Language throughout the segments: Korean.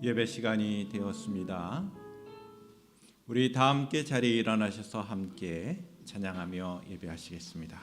예배 시간이 되었습니다. 우리 다 함께 자리에 일어나셔서 함께 찬양하며 예배하시겠습니다.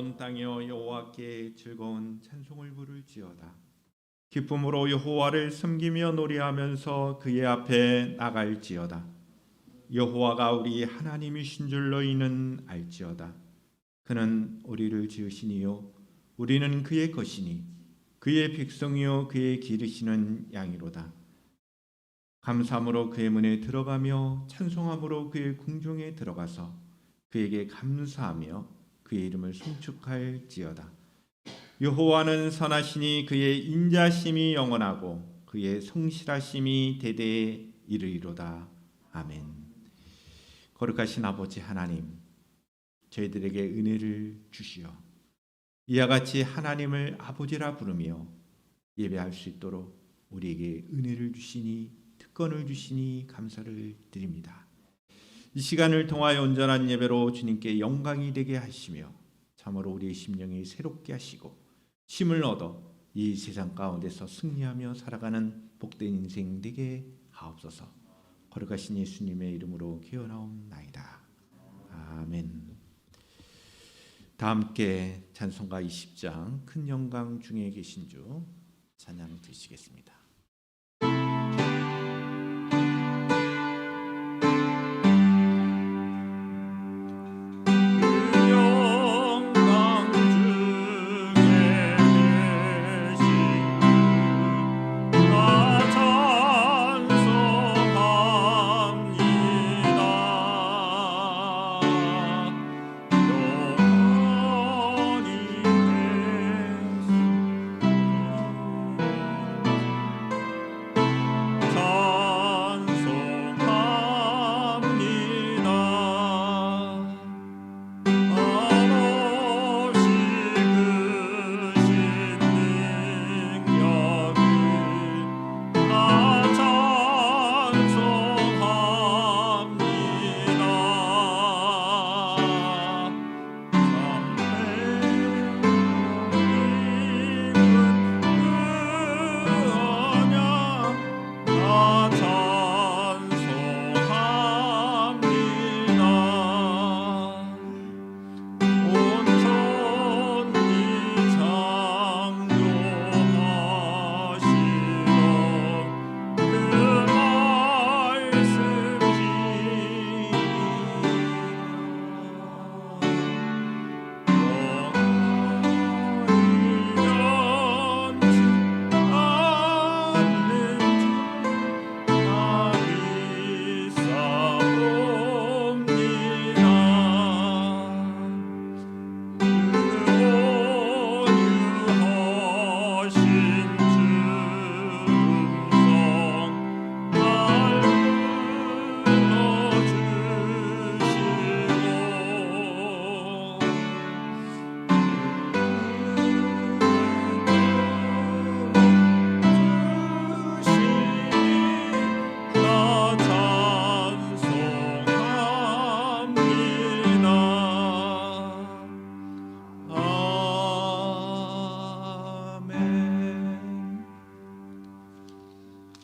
온 땅이여 여호와께 즐거운 찬송을 부를지어다. 기쁨으로 여호와를 섬기며 노래하면서 그의 앞에 나갈지어다. 여호와가 우리 하나님이신 줄 너희는 알지어다. 그는 우리를 지으시니요 우리는 그의 것이니 그의 백성이요 그의 기르시는 양이로다. 감사함으로 그의 문에 들어가며 찬송함으로 그의 궁중에 들어가서 그에게 감사하며 그의 이름을 송축할지어다. 여호와는 선하시니 그의 인자심이 영원하고 그의 성실하심이 대대에 이르리로다. 아멘. 거룩하신 아버지 하나님, 저희들에게 은혜를 주시어 이와 같이 하나님을 아버지라 부르며 예배할 수 있도록 우리에게 은혜를 주시니 특권을 주시니 감사를 드립니다. 이 시간을 통하여 온전한 예배로 주님께 영광이 되게 하시며 참으로 우리의 심령이 새롭게 하시고 힘을 얻어 이 세상 가운데서 승리하며 살아가는 복된 인생 되게 하옵소서. 거룩하신 예수님의 이름으로 기원하옵나이다. 아멘. 다 함께 찬송가 20장 큰 영광 중에 계신 주 찬양 드리시겠습니다.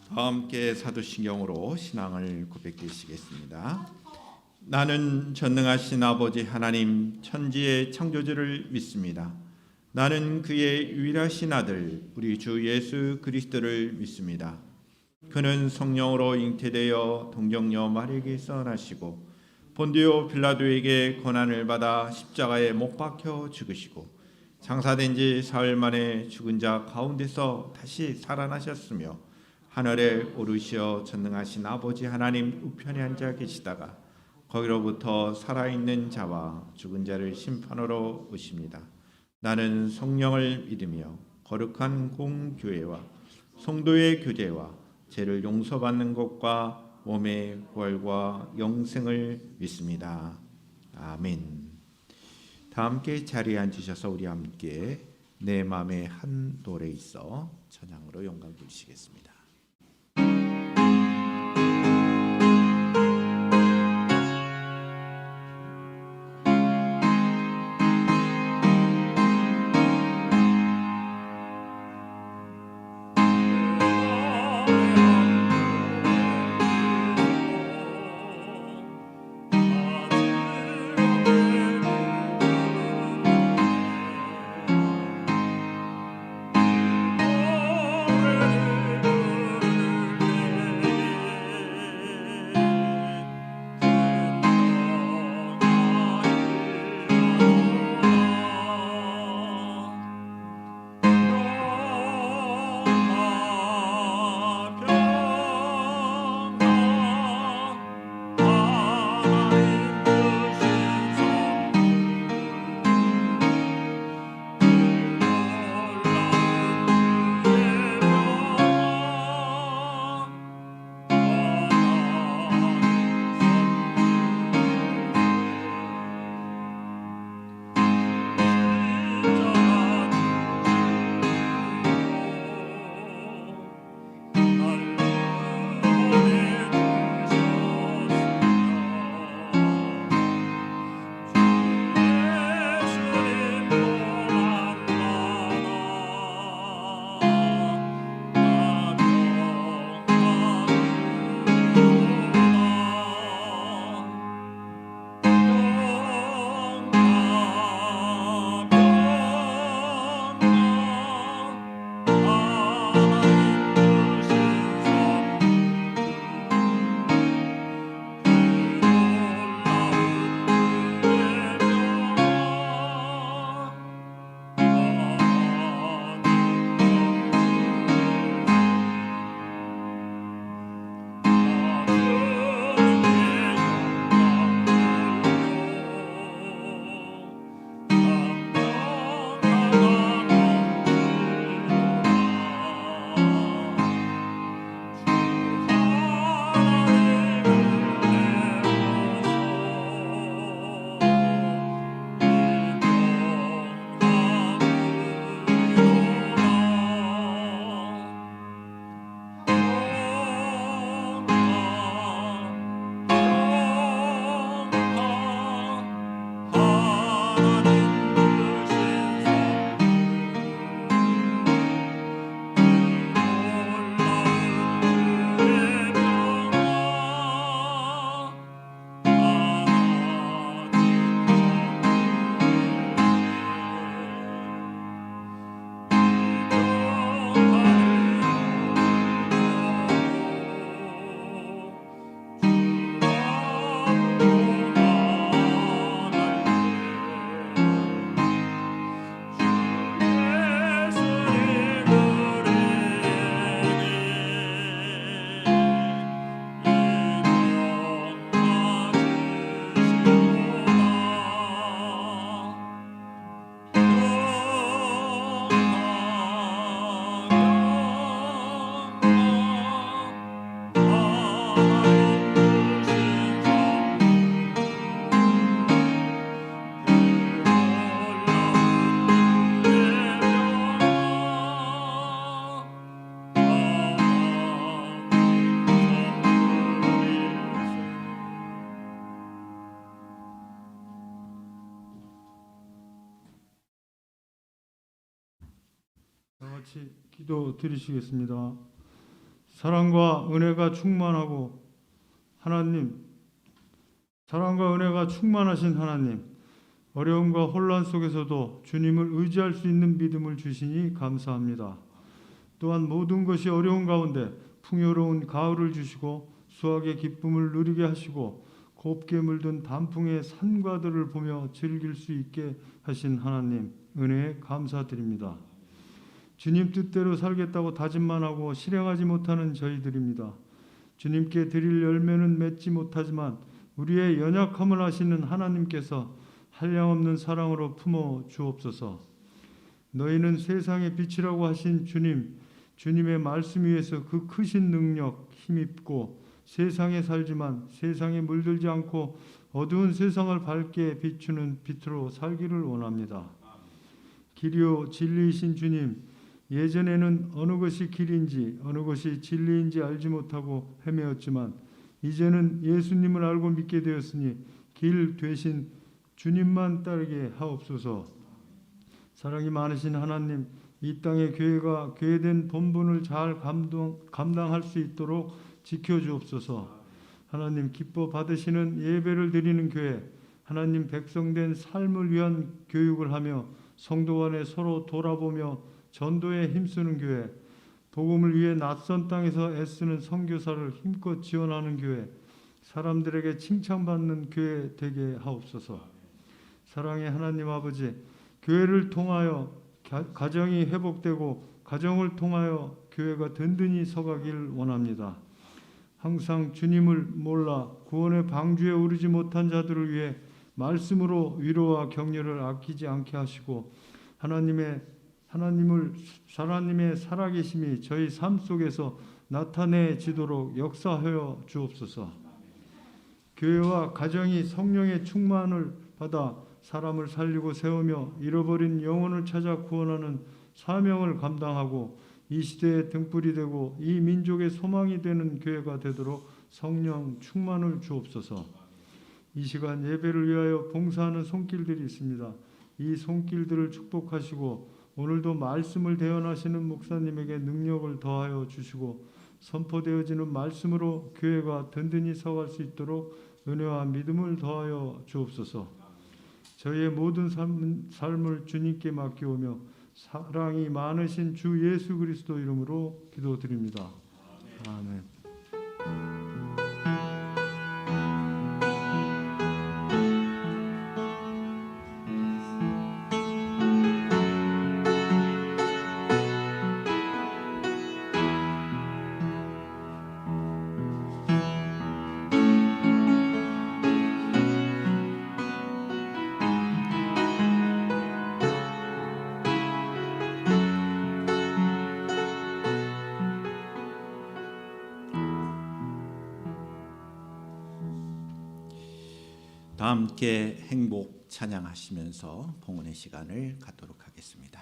함께 사도신경으로 신앙을 고백하시겠습니다. 나는 전능하신 아버지 하나님 천지의 창조주를 믿습니다. 나는 그의 유일하신 아들 우리 주 예수 그리스도를 믿습니다. 그는 성령으로 잉태되어 동정녀 마리아에게서 나시고 본디오 빌라도에게 고난을 받아 십자가에 못 박혀 죽으시고 장사된 지 사흘 만에 죽은 자 가운데서 다시 살아나셨으며 하늘에 오르시어 전능하신 아버지 하나님 우편에 앉아 계시다가 거기로부터 살아있는 자와 죽은 자를 심판하러 오십니다. 나는 성령을 믿으며 거룩한 공교회와 성도의 교제와 죄를 용서받는 것과 몸의 부활과 영생을 믿습니다. 아멘. 다 함께 자리에 앉으셔서 우리 함께 내 맘에 한 노래 있어 찬양으로 영광 돌리시겠습니다. 다 같이 기도 드리시겠습니다. 사랑과 은혜가 충만하고 사랑과 은혜가 충만하신 하나님, 어려움과 혼란 속에서도 주님을 의지할 수 있는 믿음을 주시니 감사합니다. 또한 모든 것이 어려운 가운데 풍요로운 가을을 주시고 수확의 기쁨을 누리게 하시고 곱게 물든 단풍의 산과들을 보며 즐길 수 있게 하신 하나님, 은혜에 감사드립니다. 주님 뜻대로 살겠다고 다짐만 하고 실행하지 못하는 저희들입니다. 주님께 드릴 열매는 맺지 못하지만 우리의 연약함을 아시는 하나님께서 한량없는 사랑으로 품어 주옵소서. 너희는 세상의 빛이라고 하신 주님의 말씀 위에서 그 크신 능력 힘입고 세상에 살지만 세상에 물들지 않고 어두운 세상을 밝게 비추는 빛으로 살기를 원합니다. 길이요 진리이신 주님, 예전에는 어느 것이 길인지 어느 것이 진리인지 알지 못하고 헤매었지만 이제는 예수님을 알고 믿게 되었으니 길 되신 주님만 따르게 하옵소서. 사랑이 많으신 하나님, 이 땅의 교회가 교회된 본분을 잘 감당할 수 있도록 지켜주옵소서. 하나님, 기뻐 받으시는 예배를 드리는 교회, 하나님 백성된 삶을 위한 교육을 하며 성도 간에 서로 돌아보며 전도에 힘쓰는 교회, 복음을 위해 낯선 땅에서 애쓰는 선교사를 힘껏 지원하는 교회, 사람들에게 칭찬받는 교회 되게 하옵소서. 사랑의 하나님 아버지, 교회를 통하여 가정이 회복되고 가정을 통하여 교회가 든든히 서가길 원합니다. 항상 주님을 몰라 구원의 방주에 오르지 못한 자들을 위해 말씀으로 위로와 격려를 아끼지 않게 하시고 하나님의 살아계심이 저희 삶 속에서 나타내지도록 역사하여 주옵소서. 교회와 가정이 성령의 충만을 받아 사람을 살리고 세우며 잃어버린 영혼을 찾아 구원하는 사명을 감당하고 이 시대의 등불이 되고 이 민족의 소망이 되는 교회가 되도록 성령 충만을 주옵소서. 이 시간 예배를 위하여 봉사하는 손길들이 있습니다. 이 손길들을 축복하시고 오늘도 말씀을 대언하시는 목사님에게 능력을 더하여 주시고 선포되어지는 말씀으로 교회가 든든히 서갈 수 있도록 은혜와 믿음을 더하여 주옵소서. 저희의 모든 삶을 주님께 맡기오며 사랑이 많으신 주 예수 그리스도 이름으로 기도드립니다. 아멘. 다 함께 행복 찬양하시면서 봉헌의 시간을 갖도록 하겠습니다.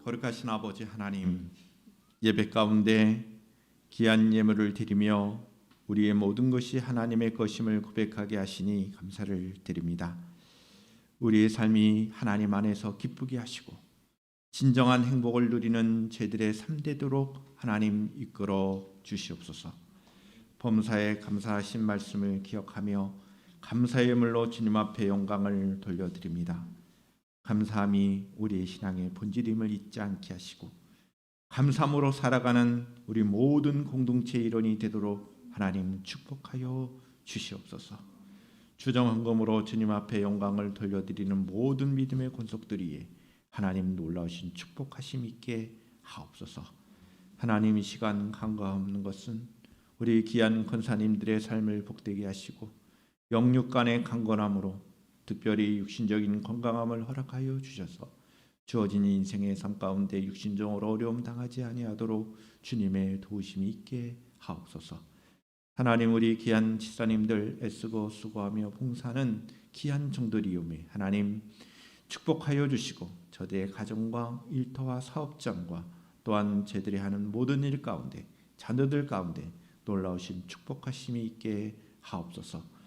거룩하신 아버지 하나님, 예배 가운데 귀한 예물을 드리며 우리의 모든 것이 하나님의 것임을 고백하게 하시니 감사를 드립니다. 우리의 삶이 하나님 안에서 기쁘게 하시고 진정한 행복을 누리는 저희들의 삶 되도록 하나님 이끌어 주시옵소서. 범사에 감사하신 말씀을 기억하며 감사의 예물로 주님 앞에 영광을 돌려드립니다. 감사함이 우리의 신앙의 본질임을 잊지 않게 하시고 감사함으로 살아가는 우리 모든 공동체의 일원이 되도록 하나님 축복하여 주시옵소서. 주정헌금으로 주님 앞에 영광을 돌려드리는 모든 믿음의 권속들이에 하나님 놀라우신 축복하심 있게 하옵소서. 하나님 이 시간 간과없는 것은 우리 귀한 권사님들의 삶을 복되게 하시고 영육간의 강건함으로 특별히 육신적인 건강함을 허락하여 주셔서 주어진 인생의 삶 가운데 육신적으로 어려움 당하지 아니하도록 주님의 도우심이 있게 하옵소서. 하나님 우리 귀한 집사님들 애쓰고 수고하며 봉사하는 귀한 종들이오매 하나님 축복하여 주시고 저들의 가정과 일터와 사업장과 또한 저들이 하는 모든 일 가운데 자녀들 가운데 놀라우신 축복하심이 있게 하옵소서.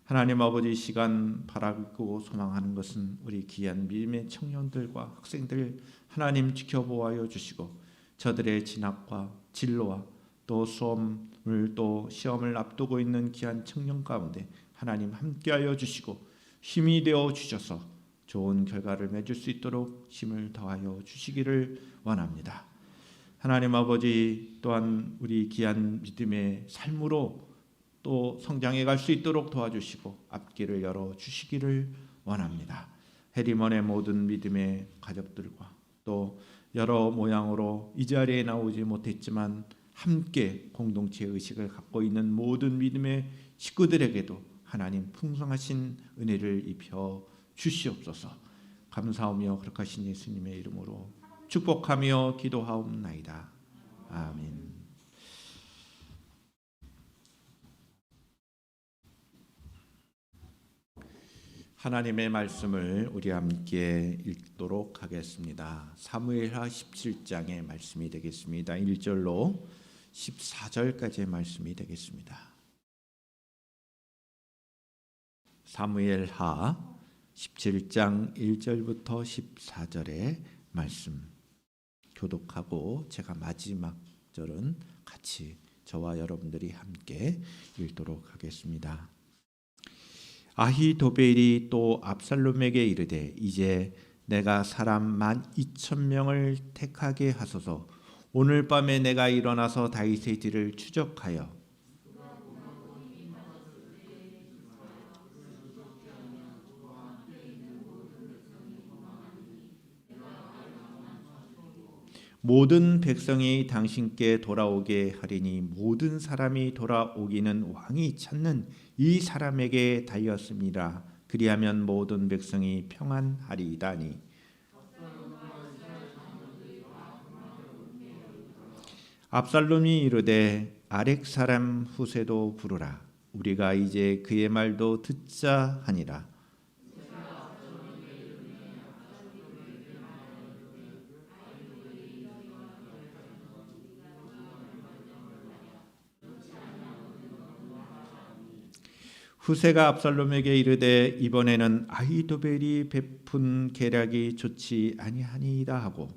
하나님 아버지 시간 바라고 소망하는 것은 우리 귀한 믿음의 청년들과 학생들 하나님 지켜보아여 주시고 저들의 진학과 진로와 또 수험을 또 시험을 앞두고 있는 귀한 청년 가운데 하나님 함께하여 주시고 힘이 되어 주셔서 좋은 결과를 맺을 수 있도록 힘을 더하여 주시기를 원합니다. 하나님 아버지 또한 우리 귀한 믿음의 삶으로 또 성장해 갈 수 있도록 도와주시고 앞길을 열어 주시기를 원합니다. 해리먼의 모든 믿음의 가족들과 또 여러 모양으로 이 자리에 나오지 못했지만 함께 공동체 의식을 갖고 있는 모든 믿음의 식구들에게도 하나님 풍성하신 은혜를 입혀 주시옵소서. 감사하며 거룩하신 예수님의 이름으로 축복하며 기도하옵나이다. 아멘. 하나님의 말씀을 우리 함께 읽도록 하겠습니다. 사무엘하 17장의 말씀이 되겠습니다. 1절로 14절까지의 말씀이 되겠습니다. 사무엘하 17장 1절부터 14절의 말씀 교독하고 제가 마지막 절은 같이 저와 여러분들이 함께 읽도록 하겠습니다. 아히도벨이 또 압살롬에게 이르되 이제 내가 사람 12,000명을 택하게 하소서. 오늘 밤에 내가 일어나서 다윗의 뒤를 추적하여 모든 백성이 당신께 돌아오게 하리니 모든 사람이 돌아오기는 왕이 찾는 이 사람에게 달렸습니다. 그리하면 모든 백성이 평안하리이다니. 압살롬이 이르되 아렉 사람 후세도 부르라. 우리가 이제 그의 말도 듣자 하니라. 후세가 압살롬에게 이르되 이번에는 아히도벨이 베푼 계략이 좋지 아니하니이다 하고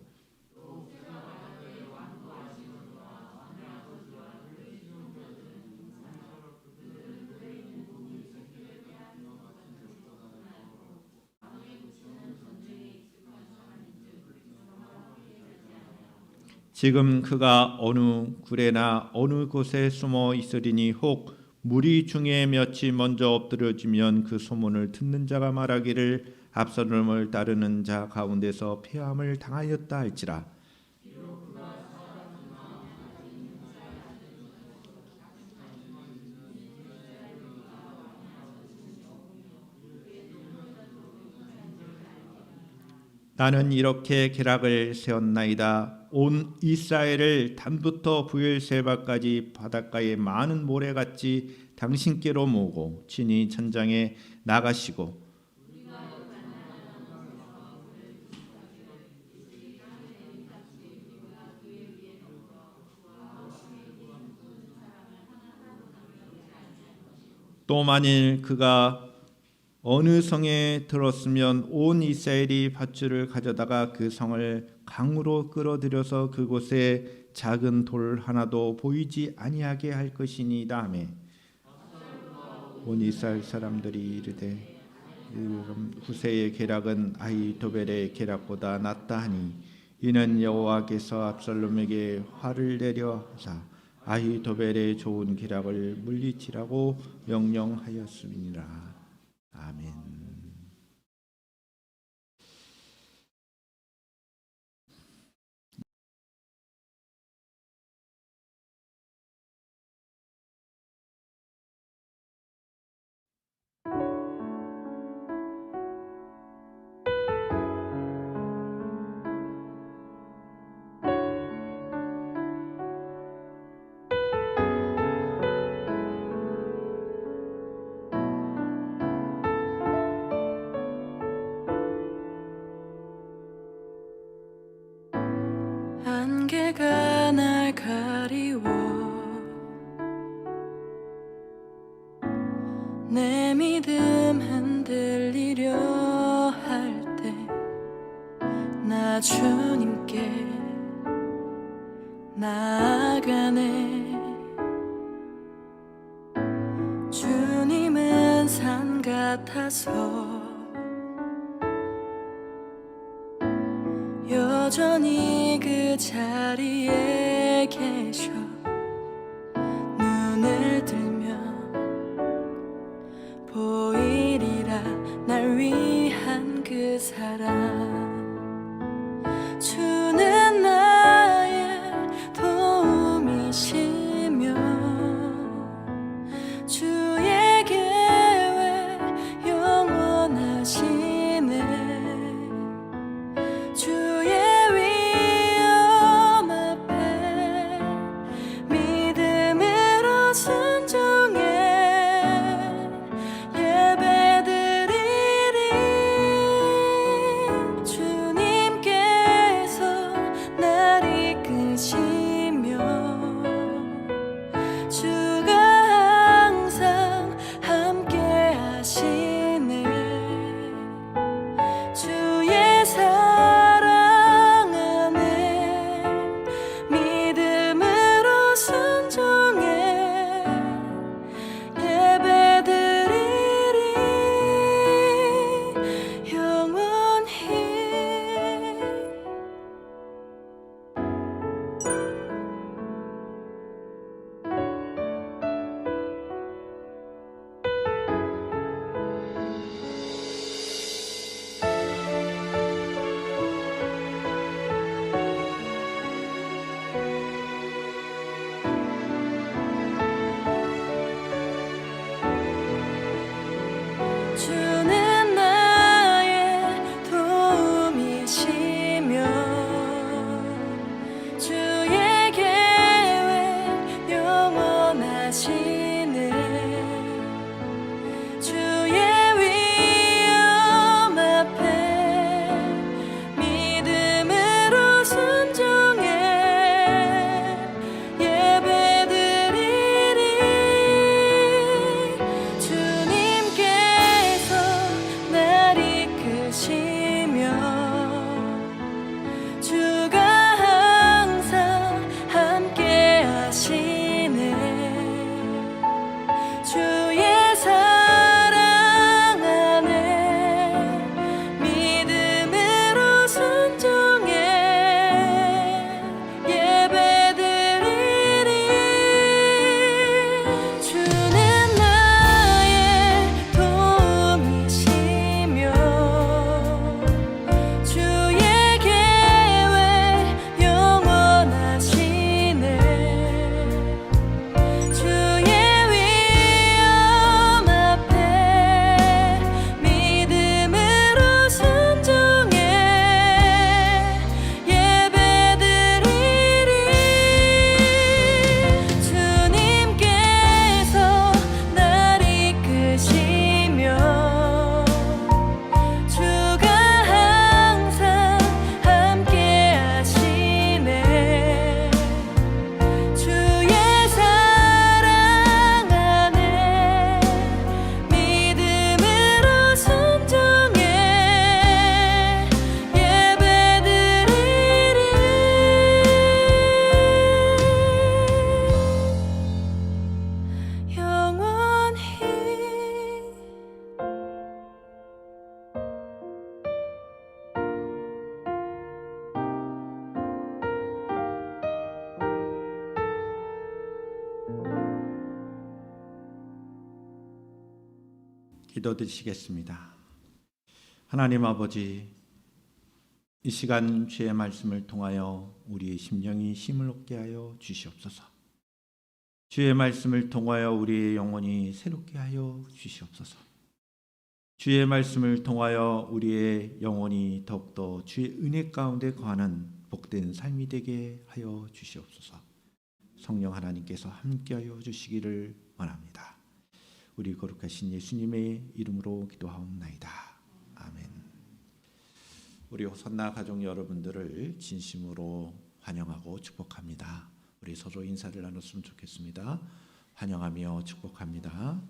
지금 그가 어느 굴에나 어느 곳에 숨어 있으리니 혹 무리 중에 몇이 먼저 엎드려지면 그 소문을 듣는 자가 말하기를 압살롬을 따르는 자 가운데서 패함을 당하였다 할지라. 나는 이렇게 계략을 세웠나이다. 온 이스라엘을 단부터 브엘세바까지 바닷가에 많은 모래같이 당신께로 모으고 친히 전장에 나가시고 또 만일 그가 어느 성에 들었으면 온 이스라엘이 밧줄을 가져다가 그 성을 강으로 끌어들여서 그곳에 작은 돌 하나도 보이지 아니하게 할 것이니이다 하매 온 이스라엘 사람들이 이르되 후세의 계략은 아히도벨의 계략보다 낫다 하니 이는 여호와께서 압살롬에게 화를 내려 하사 아히도벨의 좋은 계략을 물리치라고 명령하였음이니라. 아멘. 안개가 날 가리워 내 믿음 흔들리려 할 때 나 주님께 나아가네. 주님은 산 같아서 여전히 그 자리에 계셔. 눈을 들면 보이리라 날 위한 그 사랑. 주는 나의 도움이시며 주의 계획 영원하시네. 주의 위엄 앞에 믿음으로 순종해 예배드리리. 주님께서 날 이끄시며 주가 항상 함께 하시네. 주의 사랑 안에 믿음으로 순종해 예배드리리 영원히. 주는 나의 도움이시며 주의 계획 영원하시네. 주의 위엄 앞에 믿음으로 순종해 예배드리리. 주님께서 날 이끄시며 주가 항상 함께 하시네. 주의 사랑 안에 믿음으로 순종해 예배드리리. 주는 나의 도움이시며 주의 계획 영원하시네. 주의 위엄 기도드리시겠습니다. 하나님 아버지, 이 시간 주의 말씀을 통하여 우리의 심령이 힘을 얻게 하여 주시옵소서. 주의 말씀을 통하여 우리의 영혼이 새롭게 하여 주시옵소서. 주의 말씀을 통하여 우리의 영혼이 더욱더 주의 은혜 가운데 거하는 복된 삶이 되게 하여 주시옵소서. 성령 하나님께서 함께하여 주시기를 원합니다. 우리 거룩하신 예수님의 이름으로 기도하옵나이다. 아멘. 우리 호산나 가족 여러분들을 진심으로 환영하고 축복합니다. 우리 서로 인사를 나눴으면 좋겠습니다. 환영하며 축복합니다.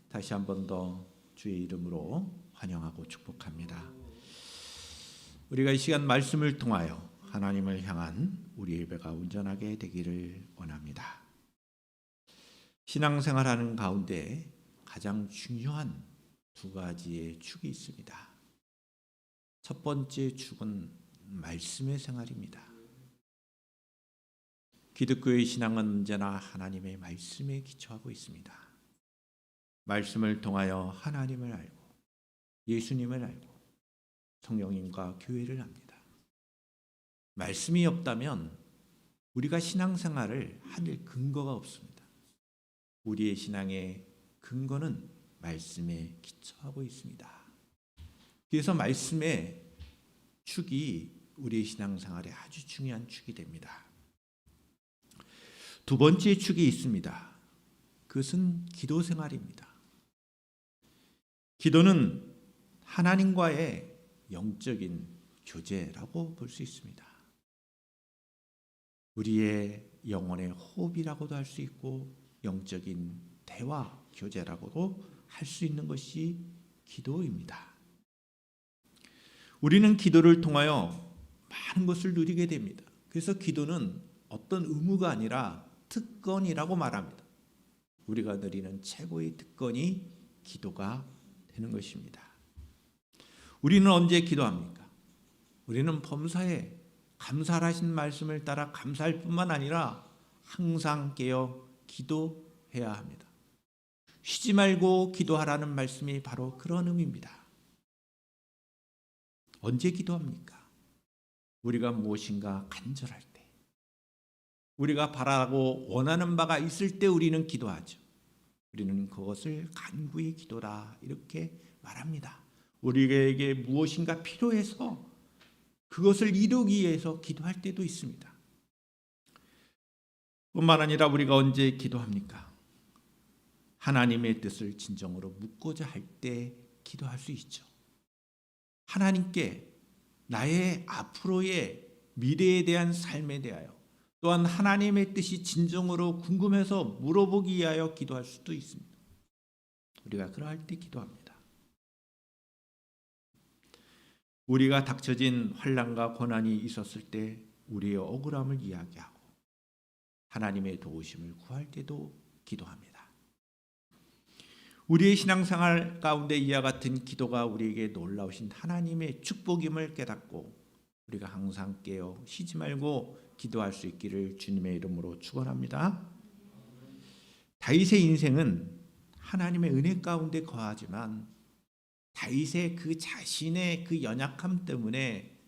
다시 한 번 더 주의 이름으로 환영하고 축복합니다. 우리가 이 시간 말씀을 통하여 하나님을 향한 우리의 배가 온전하게 되기를 원합니다. 신앙생활하는 가운데 가장 중요한 두 가지의 축이 있습니다. 첫 번째 축은 말씀의 생활입니다. 기독교의 신앙은 언제나 하나님의 말씀에 기초하고 있습니다. 말씀을 통하여 하나님을 알고 예수님을 알고 성령님과 교회를 합니다. 말씀이 없다면 우리가 신앙생활을 할 근거가 없습니다. 우리의 신앙의 근거는 말씀에 기초하고 있습니다. 그래서 말씀의 축이 우리의 신앙생활에 아주 중요한 축이 됩니다. 두 번째 축이 있습니다. 그것은 기도 생활입니다. 기도는 하나님과의 영적인 교제라고 볼 수 있습니다. 우리의 영혼의 호흡이라고도 할 수 있고 영적인 대화, 교제라고도 할 수 있는 것이 기도입니다. 우리는 기도를 통하여 많은 것을 누리게 됩니다. 그래서 기도는 어떤 의무가 아니라 특권이라고 말합니다. 우리가 누리는 최고의 특권이 기도가 되는 것입니다. 우리는 언제 기도합니까? 우리는 범사에 감사하신 말씀을 따라 감사할 뿐만 아니라 항상 깨어 기도해야 합니다. 쉬지 말고 기도하라는 말씀이 바로 그런 의미입니다. 언제 기도합니까? 우리가 무엇인가 간절할 때, 우리가 바라고 원하는 바가 있을 때 우리는 기도하죠. 우리는 그것을 간구의 기도라 이렇게 말합니다. 우리에게 무엇인가 필요해서 그것을 이루기 위해서 기도할 때도 있습니다. 뿐만 아니라 우리가 언제 기도합니까? 하나님의 뜻을 진정으로 묻고자 할 때 기도할 수 있죠. 하나님께 나의 앞으로의 미래에 대한 삶에 대하여 또한 하나님의 뜻이 진정으로 궁금해서 물어보기 위하여 기도할 수도 있습니다. 우리가 그러할 때 기도합니다. 우리가 닥쳐진 환난과 고난이 있었을 때 우리의 억울함을 이야기하고 하나님의 도우심을 구할 때도 기도합니다. 우리의 신앙생활 가운데 이와 같은 기도가 우리에게 놀라우신 하나님의 축복임을 깨닫고 우리가 항상 깨어 쉬지 말고 기도할 수 있기를 주님의 이름으로 축원합니다. 다윗의 인생은 하나님의 은혜 가운데 거하지만 다윗의 그 자신의 그 연약함 때문에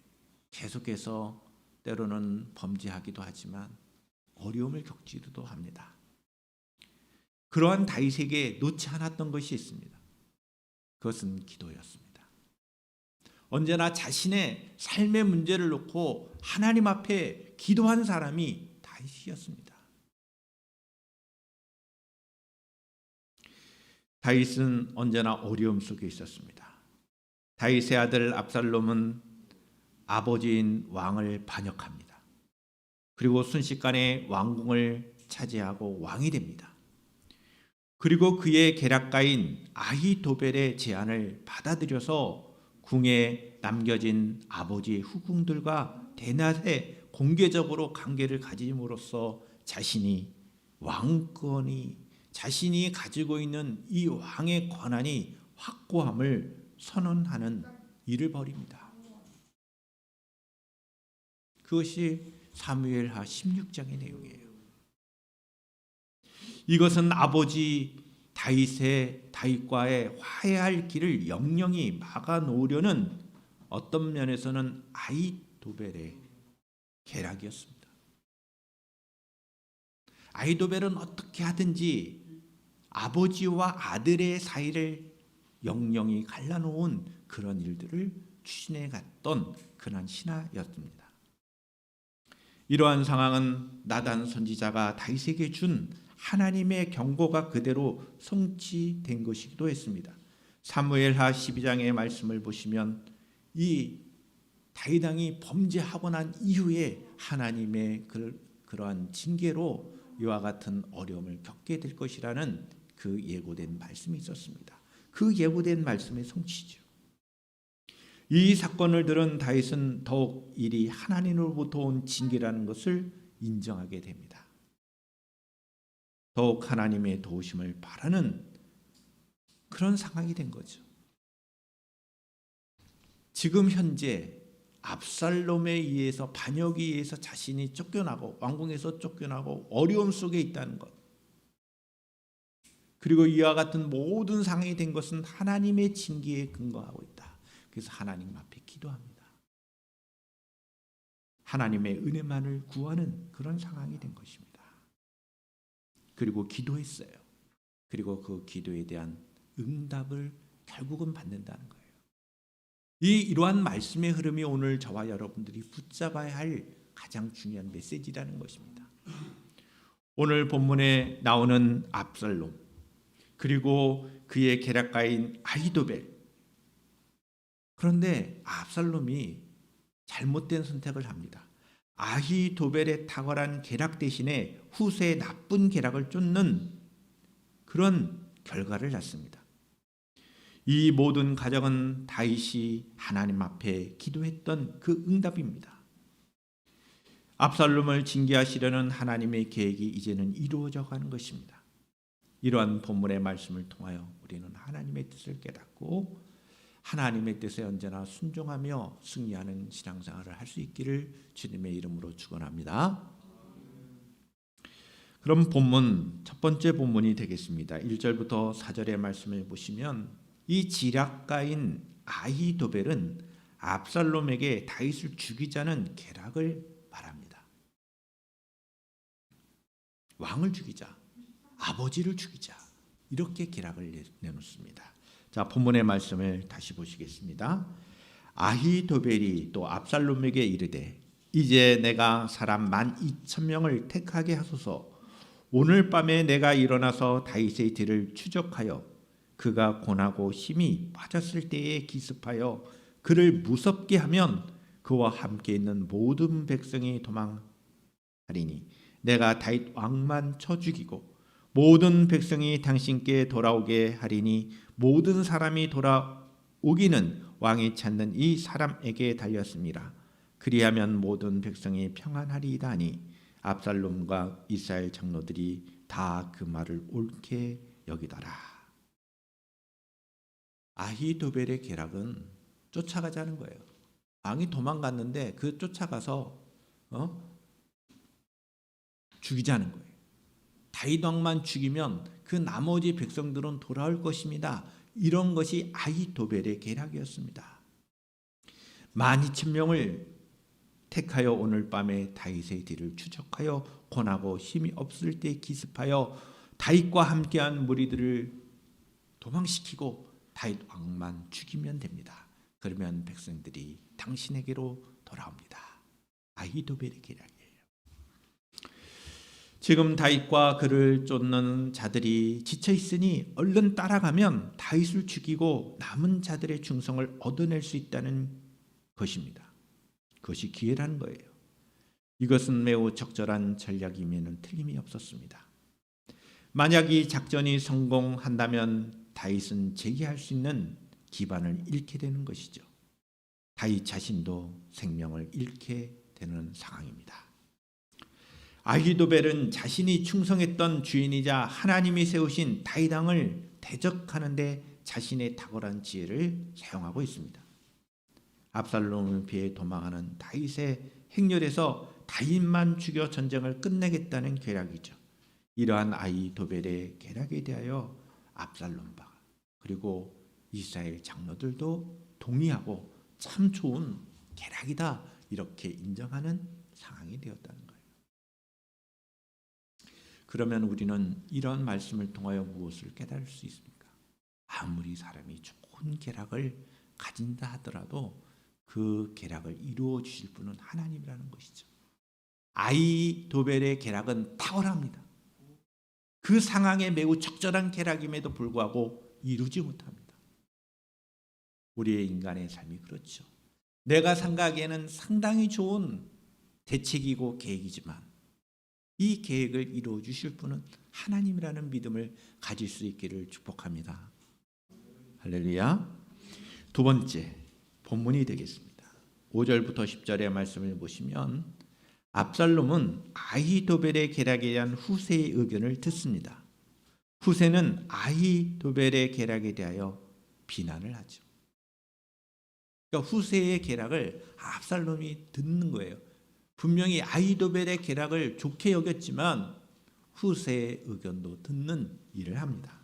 계속해서 때로는 범죄하기도 하지만 어려움을 겪지도 합니다. 그러한 다윗에게 놓지 않았던 것이 있습니다. 그것은 기도였습니다. 언제나 자신의 삶의 문제를 놓고 하나님 앞에 기도한 사람이 다윗이었습니다. 다윗은 언제나 어려움 속에 있었습니다. 다윗의 아들 압살롬은 아버지인 왕을 반역합니다. 그리고 순식간에 왕궁을 차지하고 왕이 됩니다. 그리고 그의 계략가인 아히도벨의 제안을 받아들여서 궁에 남겨진 아버지의 후궁들과 대낮에 공개적으로 관계를 가짐으로써 자신이 왕권이 자신이 가지고 있는 이 왕의 권한이 확고함을 선언하는 일을 벌입니다. 그것이 사무엘하 16장의 내용이에요. 이것은 아버지 다윗과의 화해할 길을 영영히 막아 놓으려는 어떤 면에서는 아히도벨의 계략이었습니다. 아히도벨은 어떻게 하든지 아버지와 아들의 사이를 영영히 갈라놓은 그런 일들을 추진해 갔던 그런 신하였습니다. 이러한 상황은 나단 선지자가 다윗에게 준 하나님의 경고가 그대로 성취된 것이기도 했습니다. 사무엘하 12장의 말씀을 보시면 이 다윗 왕이 범죄하고 난 이후에 하나님의 그러한 징계로 이와 같은 어려움을 겪게 될 것이라는 그 예고된 말씀이 있었습니다. 그 예고된 말씀의 성취죠. 이 사건을 들은 다윗은 더욱 이리 하나님으로부터 온 징계라는 것을 인정하게 됩니다. 더욱 하나님의 도우심을 바라는 그런 상황이 된 거죠. 지금 현재 압살롬에 의해서 반역에 의해서 자신이 쫓겨나고 왕궁에서 쫓겨나고 어려움 속에 있다는 것, 그리고 이와 같은 모든 상황이 된 것은 하나님의 징계에 근거하고 있다. 그래서 하나님 앞에 기도합니다. 하나님의 은혜만을 구하는 그런 상황이 된 것입니다. 그리고 기도했어요. 그리고 그 기도에 대한 응답을 결국은 받는다는 거예요. 이러한 말씀의 흐름이 오늘 저와 여러분들이 붙잡아야 할 가장 중요한 메시지라는 것입니다. 오늘 본문에 나오는 압살롬, 그리고 그의 계략가인 아히도벨. 그런데 압살롬이 잘못된 선택을 합니다. 아히도벨의 탁월한 계략 대신에 후세의 나쁜 계략을 쫓는 그런 결과를 낳습니다. 이 모든 과정은 다윗이 하나님 앞에 기도했던 그 응답입니다. 압살롬을 징계하시려는 하나님의 계획이 이제는 이루어져 가는 것입니다. 이러한 본문의 말씀을 통하여 우리는 하나님의 뜻을 깨닫고 하나님의 뜻에 언제나 순종하며 승리하는 신앙생활을 할 수 있기를 주님의 이름으로 축원합니다. 그럼 본문 첫 번째 본문이 되겠습니다. 1절부터 4절의 말씀을 보시면 이 지략가인 아히도벨은 압살롬에게 다윗을 죽이자는 계략을 말합니다. 왕을 죽이자, 아버지를 죽이자, 이렇게 계략을 내놓습니다. 자, 본문의 말씀을 다시 보시겠습니다. 아히도벨이 또 압살롬에게 이르되 이제 내가 사람 12,000명을 택하게 하소서. 오늘 밤에 내가 일어나서 다윗의 뒤를 추적하여 그가 고나고 힘이 빠졌을 때에 기습하여 그를 무섭게 하면 그와 함께 있는 모든 백성이 도망하리니 내가 다윗 왕만 쳐 죽이고 모든 백성이 당신께 돌아오게 하리니 모든 사람이 돌아오기는 왕이 찾는 이 사람에게 달렸습니다. 그리하면 모든 백성이 평안하리이다 하니 압살롬과 이스라엘 장로들이 다 그 말을 옳게 여기더라. 아히도벨의 계략은 쫓아가자는 거예요. 왕이 도망갔는데 그 쫓아가서 죽이자는 거예요. 다윗 왕만 죽이면 그 나머지 백성들은 돌아올 것입니다. 이런 것이 아히도벨의 계략이었습니다. 12,000명을 택하여 오늘 밤에 다윗의 뒤를 추적하여 권하고 힘이 없을 때 기습하여 다윗과 함께한 무리들을 도망시키고 다윗 왕만 죽이면 됩니다. 그러면 백성들이 당신에게로 돌아옵니다. 아히도벨의 계략이에요. 지금 다윗과 그를 쫓는 자들이 지쳐 있으니 얼른 따라가면 다윗을 죽이고 남은 자들의 충성을 얻어낼 수 있다는 것입니다. 그것이 기회라는 거예요. 이것은 매우 적절한 전략이면 틀림이 없었습니다. 만약 이 작전이 성공한다면 다윗은 재기할 수 있는 기반을 잃게 되는 것이죠. 다윗 자신도 생명을 잃게 되는 상황입니다. 아히도벨은 자신이 충성했던 주인이자 하나님이 세우신 다윗 왕을 대적하는 데 자신의 탁월한 지혜를 사용하고 있습니다. 압살롬을 피해 도망하는 다윗의 행렬에서 다윗만 죽여 전쟁을 끝내겠다는 계략이죠. 이러한 아히도벨의 계략에 대하여 압살롬과 그리고 이스라엘 장로들도 동의하고 참 좋은 계략이다 이렇게 인정하는 상황이 되었다는 거예요. 그러면 우리는 이런 말씀을 통하여 무엇을 깨달을 수 있습니까? 아무리 사람이 좋은 계략을 가진다 하더라도 그 계략을 이루어 주실 분은 하나님이라는 것이죠. 아히도벨의 계략은 탁월합니다. 그 상황에 매우 적절한 계략임에도 불구하고 이루지 못합니다. 우리의 인간의 삶이 그렇죠. 내가 생각하기에는 상당히 좋은 대책이고 계획이지만 이 계획을 이루어 주실 분은 하나님이라는 믿음을 가질 수 있기를 축복합니다. 할렐루야. 두 번째 본문이 되겠습니다. 5절부터 10절의 말씀을 보시면 압살롬은 아히도벨의 계략에 대한 후세의 의견을 듣습니다. 후세는 아히도벨의 계략에 대하여 비난을 하죠. 그러니까 후세의 계략을 압살롬이 듣는 거예요. 분명히 아히도벨의 계략을 좋게 여겼지만 후세의 의견도 듣는 일을 합니다.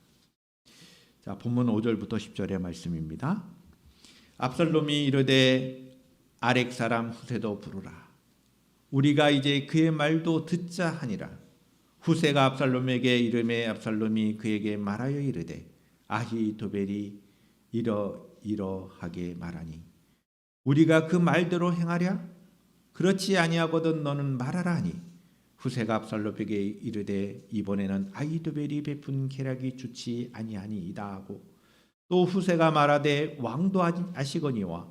자, 본문 5절부터 10절의 말씀입니다. 압살롬이 이르되 아렉 사람 후세도 부르라. 우리가 이제 그의 말도 듣자 하니라. 후세가 압살롬에게 이르매 압살롬이 그에게 말하여 이르되 아히도벨이 이러하게 말하니 우리가 그 말대로 행하랴? 그렇지 아니하거든 너는 말하라 하니 후세가 압살롬에게 이르되 이번에는 아히도벨이 베푼 계략이 좋지 아니하니이다 하고 또 후세가 말하되 왕도 아시거니와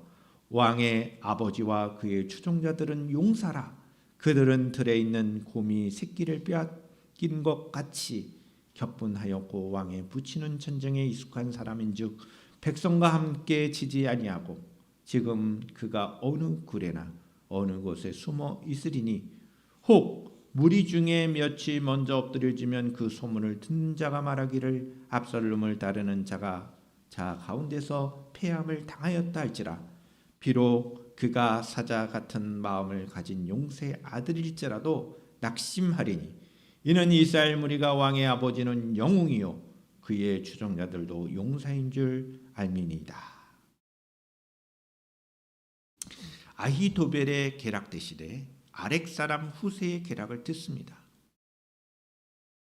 왕의 아버지와 그의 추종자들은 용사라. 그들은 들에 있는 곰이 새끼를 빼앗긴 것 같이 격분하였고 왕의 붙이는 전쟁에 익숙한 사람인즉 백성과 함께 지지 아니하고 지금 그가 어느 굴에나 어느 곳에 숨어 있으리니 혹 무리 중에 몇이 먼저 엎드려지면 그 소문을 듣는 자가 말하기를 압살롬을 따르는 자가 자 가운데서 패함을 당하였다 할지라 비록 그가 사자 같은 마음을 가진 용세의 아들일지라도 낙심하리니 이는 이스라엘 무리가 왕의 아버지는 영웅이요 그의 추종자들도 용사인 줄 알미니이다. 아히도벨의 계략 대신에 아렉 사람 후세의 계략을 듣습니다.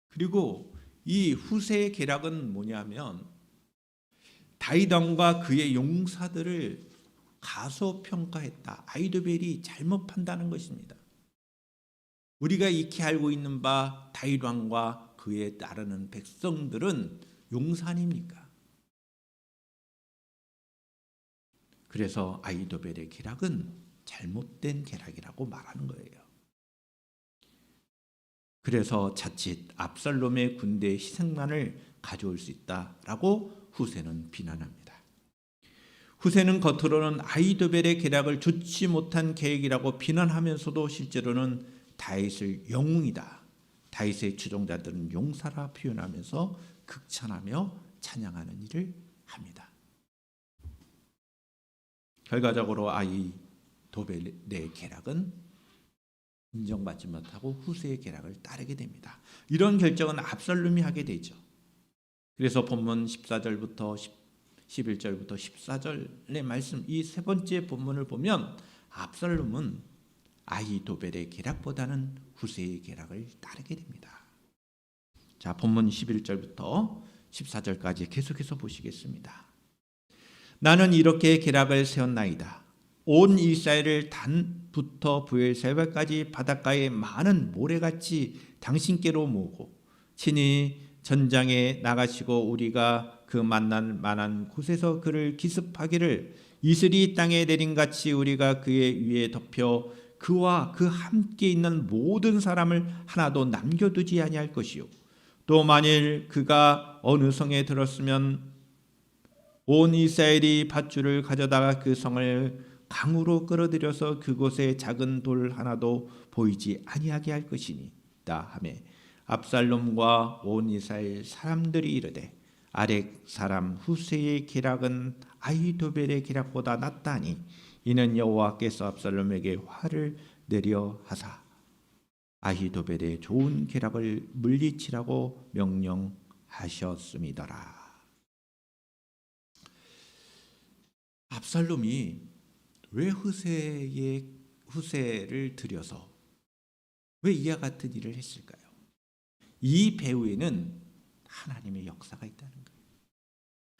그리고 이 후세의 계략은 뭐냐면 다윗 왕과 그의 용사들을 가소평가했다. 아히도벨이 잘못 판단한 것입니다. 우리가 익히 알고 있는 바 다윗 왕과 그에 따르는 백성들은 용사 아닙니까? 그래서 아히도벨의 계략은 잘못된 계략이라고 말하는 거예요. 그래서 자칫 압살롬의 군대 희생만을 가져올 수 있다라고 후세는 비난합니다. 후세는 겉으로는 아히도벨의 계략을 좋지 못한 계획이라고 비난하면서도 실제로는 다윗을 영웅이다. 다윗의 추종자들은 용사라 표현하면서 극찬하며 찬양하는 일을 합니다. 결과적으로 아히도벨의 계략은 인정받지 못하고 후세의 계략을 따르게 됩니다. 이런 결정은 압살롬이 하게 되죠. 그래서 본문 14절부터 11절부터 14절의 말씀 이 세 번째 본문을 보면 압살롬은 아히도벨의 계략보다는 후세의 계략을 따르게 됩니다. 자, 본문 11절부터 14절까지 계속해서 보시겠습니다. 나는 이렇게 계략을 세웠나이다. 온 이스라엘을 단부터 브엘세바까지 바닷가에 많은 모래같이 당신께로 모으고 친히 전장에 나가시고 우리가 그 만날 만한 곳에서 그를 기습하기를 이슬이 땅에 내린같이 우리가 그의 위에 덮여 그와 그 함께 있는 모든 사람을 하나도 남겨두지 아니할 것이요 또 만일 그가 어느 성에 들었으면 온 이스라엘이 밧줄을 가져다가 그 성을 강으로 끌어들여서 그곳에 작은 돌 하나도 보이지 아니하게 할 것이니이다 하며 압살롬과 온 이스라엘 사람들이 이르되 아렉 사람 후세의 계략은 아히도벨의 계략보다 낫다니 이는 여호와께서 압살롬에게 화를 내려 하사 아히도벨의 좋은 계략을 물리치라고 명령하셨음이더라. 압살롬이 왜 후세를 들여서 왜 이와 같은 일을 했을까요? 이 배후에는 하나님의 역사가 있다는 거예요.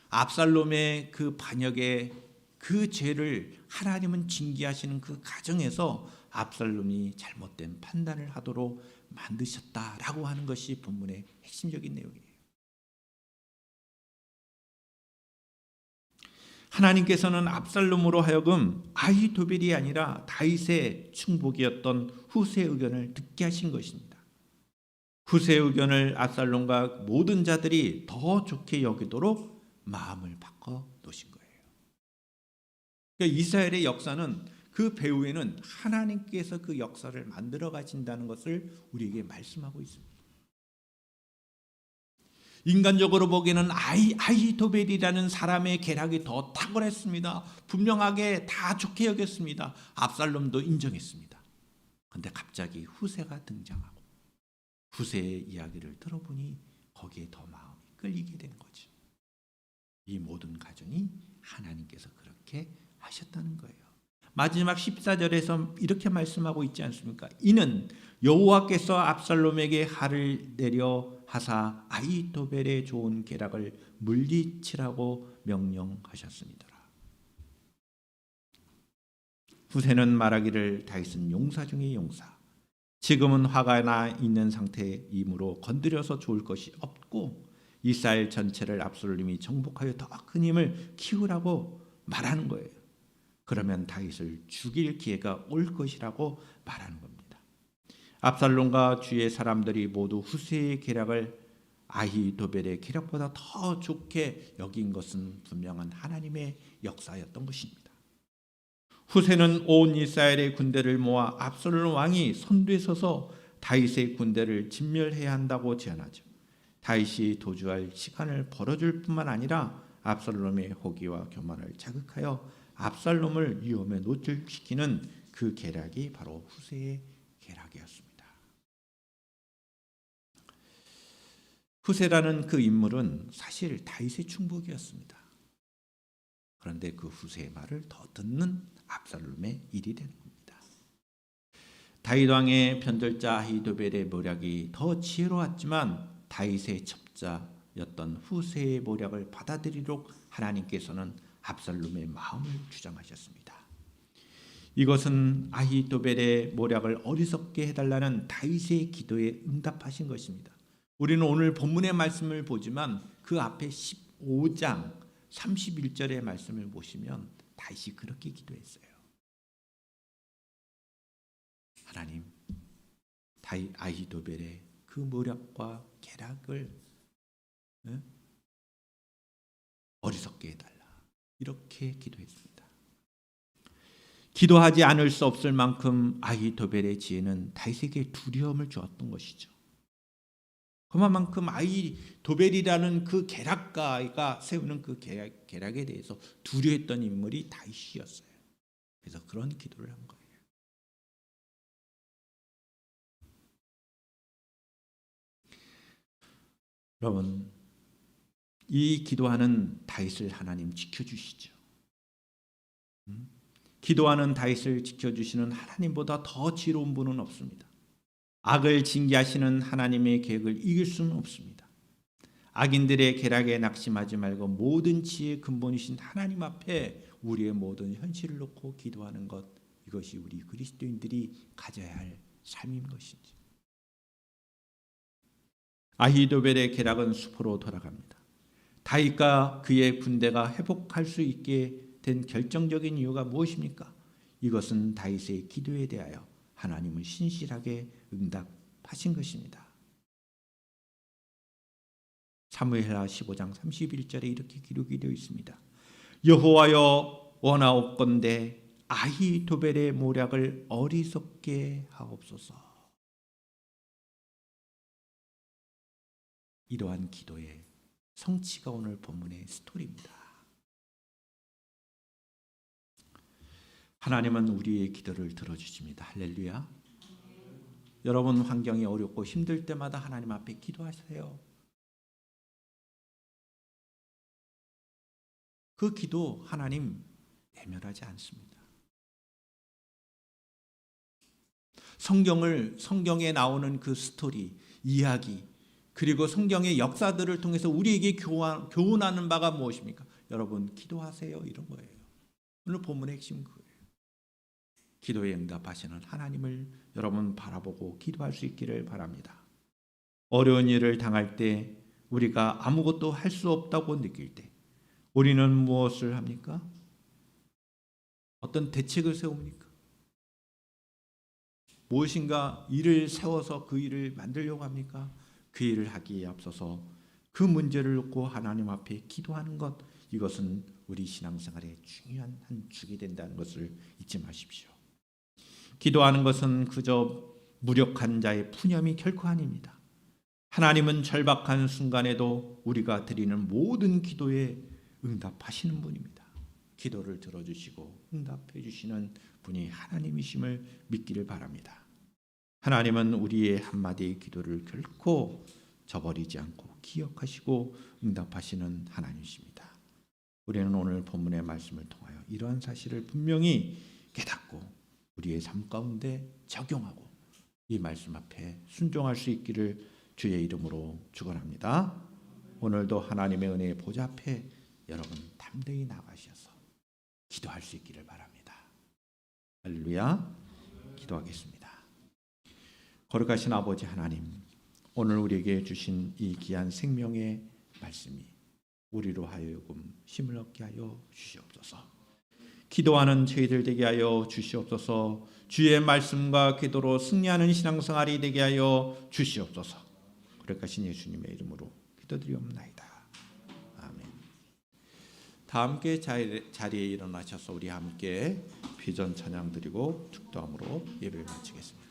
압살롬의 그 반역의 그 죄를 하나님은 징계하시는 그 과정에서 압살롬이 잘못된 판단을 하도록 만드셨다라고 하는 것이 본문의 핵심적인 내용이에요. 하나님께서는 압살롬으로 하여금 아히도벨이 아니라 다윗의 충복이었던 후세의 의견을 듣게 하신 것입니다. 후세의 의견을 압살롬과 모든 자들이 더 좋게 여기도록 마음을 바꿔 놓으신 거예요. 그러니까 이스라엘의 역사는 그 배후에는 하나님께서 그 역사를 만들어 가신다는 것을 우리에게 말씀하고 있습니다. 인간적으로 보기에는 아히도벨이라는 사람의 계략이 더 탁월했습니다. 분명하게 다 좋게 여겼습니다. 압살롬도 인정했습니다. 그런데 갑자기 후세가 등장하고 후세의 이야기를 들어보니 거기에 더 마음이 끌리게 된 거죠. 이 모든 과정이 하나님께서 그렇게 하셨다는 거예요. 마지막 14절에서 이렇게 말씀하고 있지 않습니까? 이는 여호와께서 압살롬에게 화를 내려 하사 아히도벨의 좋은 계략을 물리치라고 명령하셨습니다. 후세는 말하기를 다윗은 용사 중의 용사, 지금은 화가 나 있는 상태이므로 건드려서 좋을 것이 없고 이스라엘 전체를 압살롬이 정복하여 더 큰 힘을 키우라고 말하는 거예요. 그러면 다윗을 죽일 기회가 올 것이라고 말하는 겁니다. 압살롬과 주의 사람들이 모두 후세의 계략을 아히도벨의 계략보다 더 좋게 여긴 것은 분명한 하나님의 역사였던 것입니다. 후세는 온 이스라엘의 군대를 모아 압살롬 왕이 선두에 서서 다윗의 군대를 진멸해야 한다고 제안하죠. 다윗이 도주할 시간을 벌어줄 뿐만 아니라 압살롬의 호기와 교만을 자극하여 압살롬을 위험에 노출시키는 그 계략이 바로 후세의 계략이었습니다. 후세라는 그 인물은 사실 다윗의 충복이었습니다. 그런데 그 후세의 말을 더 듣는 압살롬의 일이 되는 겁니다. 다윗 왕의 편들자 아히도벨의 모략이 더 지혜로웠지만 다윗의 첩자였던 후세의 모략을 받아들이도록 하나님께서는 압살롬의 마음을 주장하셨습니다. 이것은 아히도벨의 모략을 어리석게 해달라는 다윗의 기도에 응답하신 것입니다. 우리는 오늘 본문의 말씀을 보지만 그 앞에 15장 31절의 말씀을 보시면 다윗이 그렇게 기도했어요. 하나님, 아히도벨의 그 모략과 계략을 어리석게 해달라. 이렇게 기도했습니다. 기도하지 않을 수 없을 만큼 아히도벨의 지혜는 다윗에게 두려움을 주었던 것이죠. 그만큼 아히도벨이라는 그 계략가가 세우는 그 계략에 대해서 두려워했던 인물이 다윗이었어요. 그래서 그런 기도를 한 거예요. 여러분, 이 기도하는 다윗을 하나님 지켜주시죠. 기도하는 다윗을 지켜주시는 하나님보다 더 지혜로운 분은 없습니다. 악을 징계하시는 하나님의 계획을 이길 수는 없습니다. 악인들의 계략에 낙심하지 말고 모든 지혜의 근본이신 하나님 앞에 우리의 모든 현실을 놓고 기도하는 것, 이것이 우리 그리스도인들이 가져야 할 삶인 것이지. 아히도벨의 계략은 수포로 돌아갑니다. 다윗과 그의 군대가 회복할 수 있게 된 결정적인 이유가 무엇입니까? 이것은 다윗의 기도에 대하여 하나님은 신실하게 응답하신 것입니다. 사무엘하 15장 31절에 이렇게 기록이 되어 있습니다. 여호와여 원하옵건대 아히도벨의 모략을 어리석게 하옵소서. 이러한 기도의 성취가 오늘 본문의 스토리입니다. 하나님은 우리의 기도를 들어주십니다. 할렐루야. 여러분 환경이 어렵고 힘들 때마다 하나님 앞에 기도하세요. 그 기도 하나님 외면하지 않습니다. 성경에 나오는 그 스토리, 이야기, 그리고 성경의 역사들을 통해서 우리에게 교훈하는 바가 무엇입니까? 여러분 기도하세요, 이런 거예요. 오늘 본문의 핵심 그거예요. 기도에 응답하시는 하나님을 여러분 바라보고 기도할 수 있기를 바랍니다. 어려운 일을 당할 때, 우리가 아무것도 할 수 없다고 느낄 때 우리는 무엇을 합니까? 어떤 대책을 세웁니까? 무엇인가 일을 세워서 그 일을 만들려고 합니까? 그 일을 하기에 앞서서 그 문제를 놓고 하나님 앞에 기도하는 것, 이것은 우리 신앙생활의 중요한 한 축이 된다는 것을 잊지 마십시오. 기도하는 것은 그저 무력한 자의 푸념이 결코 아닙니다. 하나님은 절박한 순간에도 우리가 드리는 모든 기도에 응답하시는 분입니다. 기도를 들어주시고 응답해 주시는 분이 하나님이심을 믿기를 바랍니다. 하나님은 우리의 한마디 기도를 결코 저버리지 않고 기억하시고 응답하시는 하나님이십니다. 우리는 오늘 본문의 말씀을 통하여 이러한 사실을 분명히 깨닫고 우리의 삶 가운데 적용하고 이 말씀 앞에 순종할 수 있기를 주의 이름으로 축원합니다. 오늘도 하나님의 은혜의 보좌 앞에 여러분 담대히 나가셔서 기도할 수 있기를 바랍니다. 할렐루야. 기도하겠습니다. 거룩하신 아버지 하나님, 오늘 우리에게 주신 이 귀한 생명의 말씀이 우리로 하여금 힘을 얻게 하여 주시옵소서. 기도하는 저희들 되게 하여 주시옵소서. 주의 말씀과 기도로 승리하는 신앙생활이 되게 하여 주시옵소서. 거룩하신 예수님의 이름으로 기도드리옵나이다. 아멘. 다 함께 자리에 일어나셔서 우리 함께 비전 찬양 드리고 축도함으로 예배를 마치겠습니다.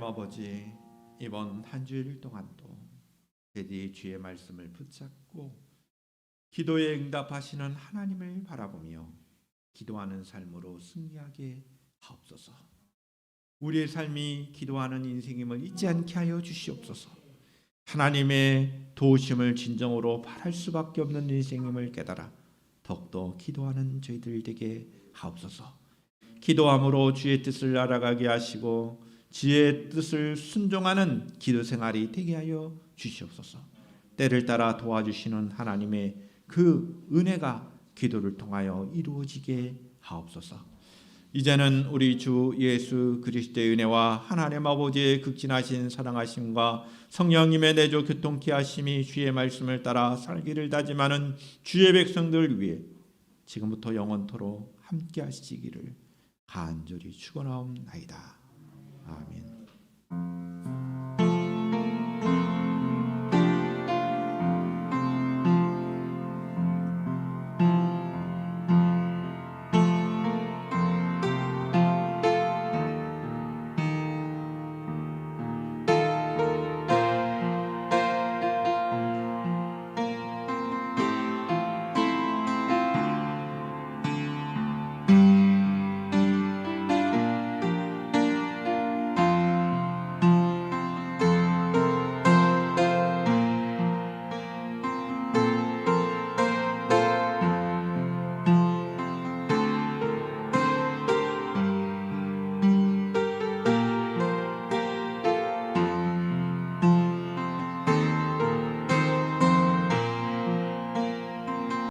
하나님 아버지, 이번 한 주일 동안도 제디 주의 말씀을 붙잡고 기도에 응답하시는 하나님을 바라보며 기도하는 삶으로 승리하게 하옵소서. 우리의 삶이 기도하는 인생임을 잊지 않게 하여 주시옵소서. 하나님의 도우심을 진정으로 바랄 수밖에 없는 인생임을 깨달아 더욱더 기도하는 저희들 되게 하옵소서. 기도함으로 주의 뜻을 알아가게 하시고 주의 뜻을 순종하는 기도 생활이 되게 하여 주시옵소서. 때를 따라 도와주시는 하나님의 그 은혜가 기도를 통하여 이루어지게 하옵소서. 이제는 우리 주 예수 그리스도의 은혜와 하나님 아버지의 극진하신 사랑하심과 성령님의 내조 교통케 하심이 주의 말씀을 따라 살기를 다짐하는 주의 백성들을 위해 지금부터 영원토록 함께 하시기를 간절히 축원하옵나이다. 아멘.